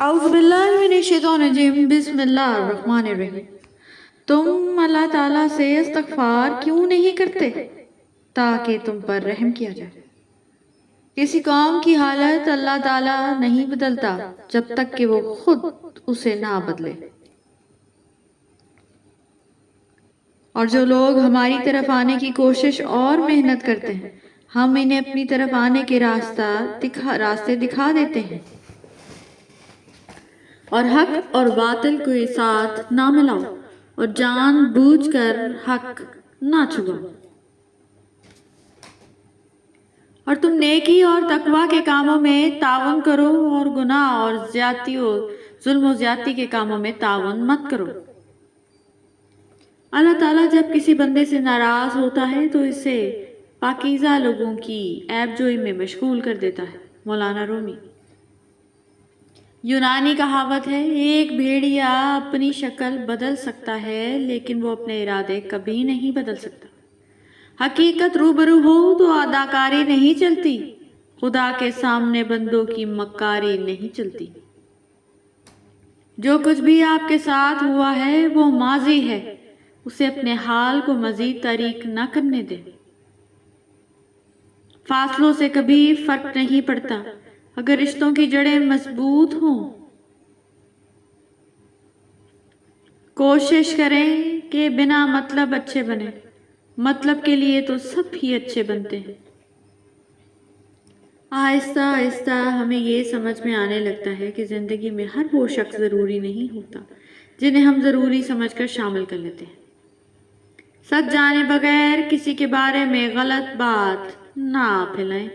اعوذ باللہ من الشیطان الرجیم بسم اللہ الرحمن الرحیم۔ تم اللہ تعالیٰ سے استغفار کیوں نہیں کرتے تاکہ تم پر رحم کیا جائے۔ کسی قوم کی حالت اللہ تعالیٰ نہیں بدلتا جب تک کہ وہ خود اسے نہ بدلے، اور جو لوگ ہماری طرف آنے کی کوشش اور محنت کرتے ہیں ہم انہیں اپنی طرف آنے کے راستے دکھا دیتے ہیں، اور حق اور باطل کو ساتھ نہ ملاؤ اور جان بوجھ کر حق نہ چھپاؤ، اور تم نیکی اور تقوی کے کاموں میں تعاون کرو اور گناہ اور ظلم و زیادتی کے کاموں میں تعاون مت کرو۔ اللہ تعالیٰ جب کسی بندے سے ناراض ہوتا ہے تو اسے پاکیزہ لوگوں کی عیب جوئی میں مشغول کر دیتا ہے۔ مولانا رومی۔ یونانی کہاوت ہے، ایک بھیڑیا اپنی شکل بدل سکتا ہے لیکن وہ اپنے ارادے کبھی نہیں بدل سکتا۔ حقیقت روبرو ہو تو اداکاری نہیں چلتی، خدا کے سامنے بندوں کی مکاری نہیں چلتی۔ جو کچھ بھی آپ کے ساتھ ہوا ہے وہ ماضی ہے، اسے اپنے حال کو مزید تاریک نہ کرنے دیں۔ فاصلوں سے کبھی فرق نہیں پڑتا اگر رشتوں کی جڑیں مضبوط ہوں۔ کوشش کریں کہ بنا مطلب اچھے بنیں، مطلب کے لیے تو سب ہی اچھے بنتے ہیں۔ آہستہ آہستہ ہمیں یہ سمجھ میں آنے لگتا ہے کہ زندگی میں ہر وہ شخص ضروری نہیں ہوتا جنہیں ہم ضروری سمجھ کر شامل کر لیتے ہیں۔ سچ جانے بغیر کسی کے بارے میں غلط بات نہ پھیلائیں۔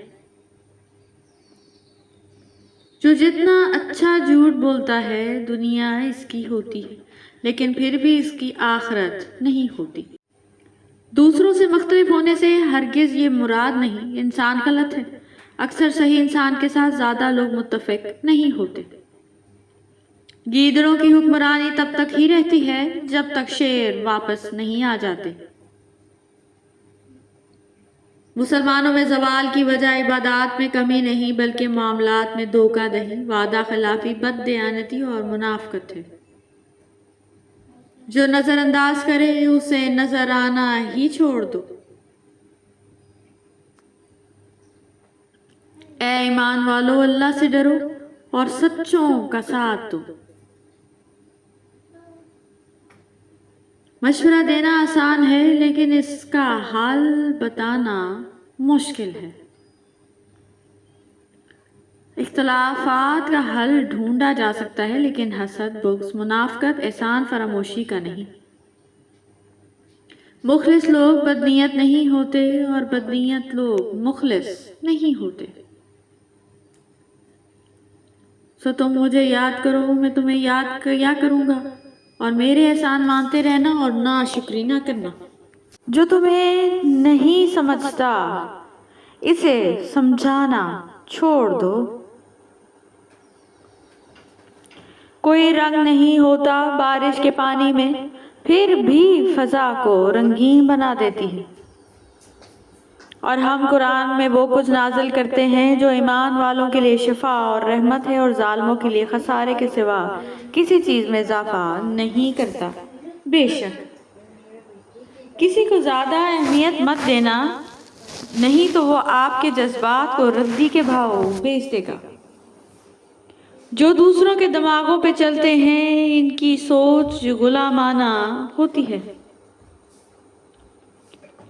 جو جتنا اچھا جھوٹ بولتا ہے دنیا اس کی ہوتی ہے لیکن پھر بھی اس کی آخرت نہیں ہوتی۔ دوسروں سے مختلف ہونے سے ہرگز یہ مراد نہیں انسان غلط ہے، اکثر صحیح انسان کے ساتھ زیادہ لوگ متفق نہیں ہوتے۔ گیدڑوں کی حکمرانی تب تک ہی رہتی ہے جب تک شیر واپس نہیں آ جاتے۔ مسلمانوں میں زوال کی وجہ عبادات میں کمی نہیں بلکہ معاملات میں دھوکہ دہی، وعدہ خلافی، بد دیانتی اور منافقت ہے۔ جو نظر انداز کرے اسے نظر آنا ہی چھوڑ دو۔ اے ایمان والو، اللہ سے ڈرو اور سچوں کا ساتھ دو۔ مشورہ دینا آسان ہے لیکن اس کا حل بتانا مشکل ہے۔ اختلافات کا حل ڈھونڈا جا سکتا ہے لیکن حسد، بغض، منافقت، احسان فراموشی کا نہیں۔ مخلص لوگ بدنیت نہیں ہوتے اور بدنیت لوگ مخلص نہیں ہوتے۔ سو تم مجھے یاد کرو، میں تمہیں یاد کیا کروں گا، اور میرے احسان مانتے رہنا اور ناشکری نہ کرنا۔ جو تمہیں نہیں سمجھتا اسے سمجھانا چھوڑ دو۔ کوئی رنگ نہیں ہوتا بارش کے پانی میں، پھر بھی فضا کو رنگین بنا دیتی ہے۔ اور ہم قرآن میں وہ کچھ نازل کرتے ہیں جو ایمان والوں کے لیے شفا اور رحمت ہے اور ظالموں کے لیے خسارے کے سوا کسی چیز میں اضافہ نہیں کرتا۔ بے شک کسی کو زیادہ اہمیت مت دینا، نہیں تو وہ آپ کے جذبات کو ردی کے بھاؤ بیچ دے گا۔ جو دوسروں کے دماغوں پہ چلتے ہیں ان کی سوچ غلامانہ ہوتی ہے۔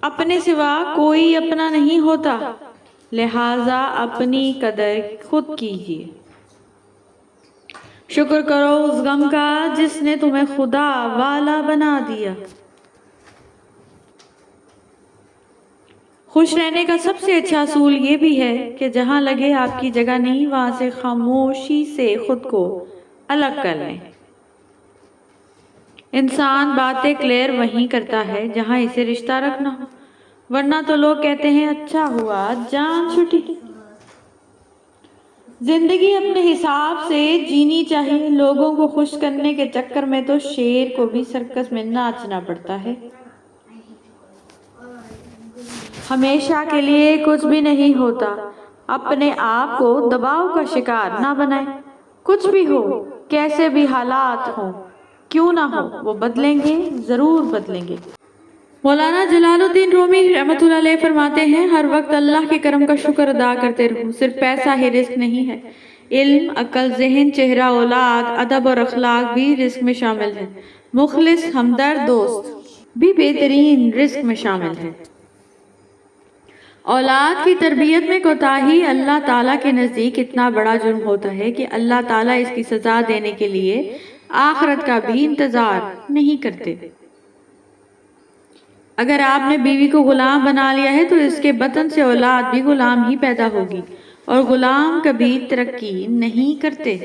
اپنے سوا کوئی اپنا نہیں ہوتا، لہٰذا اپنی قدر خود کیجیے۔ شکر کرو اس غم کا جس نے تمہیں خدا والا بنا دیا۔ خوش رہنے کا سب سے اچھا اصول یہ بھی ہے کہ جہاں لگے آپ کی جگہ نہیں وہاں سے خاموشی سے خود کو الگ کر لیں۔ انسان باتیں کلیئر وہیں کرتا ہے جہاں اسے رشتہ رکھنا ہو، ورنہ تو لوگ کہتے ہیں اچھا ہوا جان چھٹی۔ زندگی اپنے حساب سے جینی چاہیے، لوگوں کو خوش کرنے کے چکر میں تو شیر کو بھی سرکس میں ناچنا پڑتا ہے۔ ہمیشہ کے لیے کچھ بھی نہیں ہوتا، اپنے آپ کو دباؤ کا شکار نہ بنائیں۔ کچھ بھی ہو، کیسے بھی حالات ہوں کیوں نہ ہو، وہ بدلیں گے، ضرور بدلیں گے۔ مولانا جلال الدین رومی رحمۃ اللہ علیہ فرماتے ہیں، ہر وقت اللہ کے کرم کا شکر ادا کرتے رہو، صرف پیسہ ہی رزق نہیں ہے، علم، عقل، ذہن، چہرہ، اولاد، ادب اور اخلاق بھی رزق میں شامل ہیں، مخلص، ہمدرد دوست بھی بہترین رزق میں شامل ہیں۔ اولاد کی تربیت میں کوتاہی اللہ تعالیٰ کے نزدیک اتنا بڑا جرم ہوتا ہے کہ اللہ تعالیٰ اس کی سزا دینے کے لیے آخرت کا بھی انتظار نہیں کرتے۔ اگر آپ نے بیوی کو غلام بنا لیا ہے تو اس کے بطن سے اولاد بھی غلام ہی پیدا ہوگی، اور غلام کبھی ترقی نہیں کرتے۔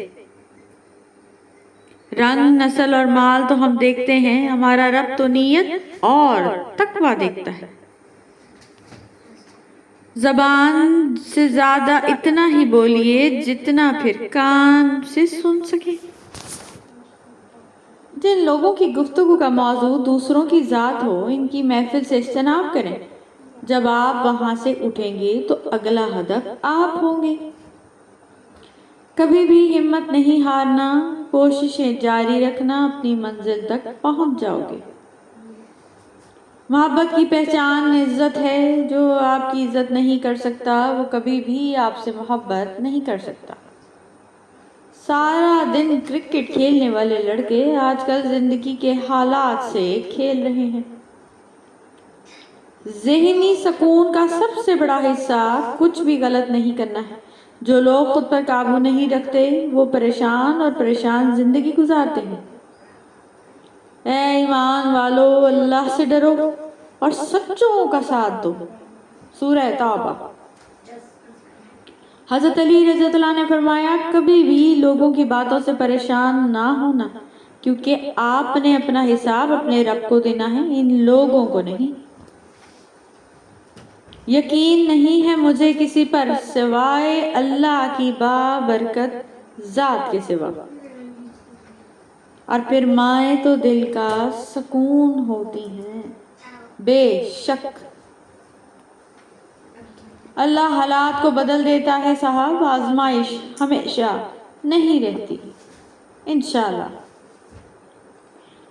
رنگ، نسل اور مال تو ہم دیکھتے ہیں، ہمارا رب تو نیت اور تقویٰ دیکھتا ہے۔ زبان سے زیادہ اتنا ہی بولیے جتنا پھر کان سے سن سکے۔ جن لوگوں کی گفتگو کا موضوع دوسروں کی ذات ہو، ان کی محفل سے اجتناب کریں۔ جب آپ وہاں سے اٹھیں گے تو اگلا ہدف آپ ہوں گے۔ کبھی بھی ہمت نہیں ہارنا، کوششیں جاری رکھنا، اپنی منزل تک پہنچ جاؤ گے۔ محبت کی پہچان عزت ہے، جو آپ کی عزت نہیں کر سکتا وہ کبھی بھی آپ سے محبت نہیں کر سکتا۔ سارا دن کرکٹ کھیلنے والے لڑکے آج کل زندگی کے حالات سے کھیل رہے ہیں۔ ذہنی سکون کا سب سے بڑا حصہ کچھ بھی غلط نہیں کرنا ہے۔ جو لوگ خود پر قابو نہیں رکھتے وہ پریشان اور پریشان زندگی گزارتے ہیں۔ اے ایمان والو، اللہ سے ڈرو اور سچوں کا ساتھ دو۔ سورہ توبہ۔ حضرت علی رضی اللہ عنہ نے فرمایا، کبھی بھی لوگوں کی باتوں سے پریشان نہ ہونا، کیونکہ آپ نے اپنا حساب اپنے رب کو دینا ہے، ان لوگوں کو نہیں۔ یقین نہیں ہے مجھے کسی پر سوائے اللہ کی بابرکت ذات کے سوا، اور پھر مائیں تو دل کا سکون ہوتی ہیں۔ بے شک اللہ حالات کو بدل دیتا ہے صاحب، آزمائش ہمیشہ نہیں رہتی۔ انشاءاللہ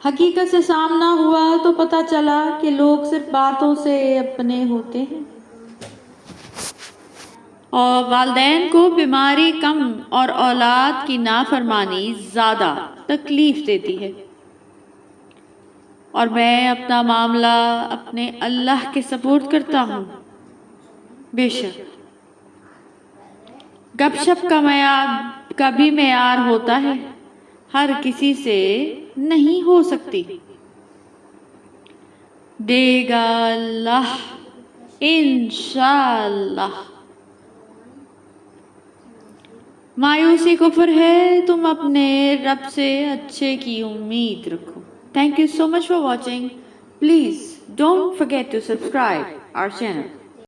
حقیقت سے سامنا ہوا تو پتہ چلا کہ لوگ صرف باتوں سے اپنے ہوتے ہیں، اور والدین کو بیماری کم اور اولاد کی نافرمانی زیادہ تکلیف دیتی ہے۔ اور میں اپنا معاملہ اپنے اللہ کے سپرد کرتا ہوں۔ بے شک گپ شپ کا بھی معیار ہوتا ہے، ہر کسی سے نہیں ہو سکتی۔ دے گا اللہ انشاءاللہ۔ مایوسی کفر ہے، تم اپنے رب سے اچھے کی امید رکھو۔ Thank you so much for watching. Please don't forget to subscribe our channel.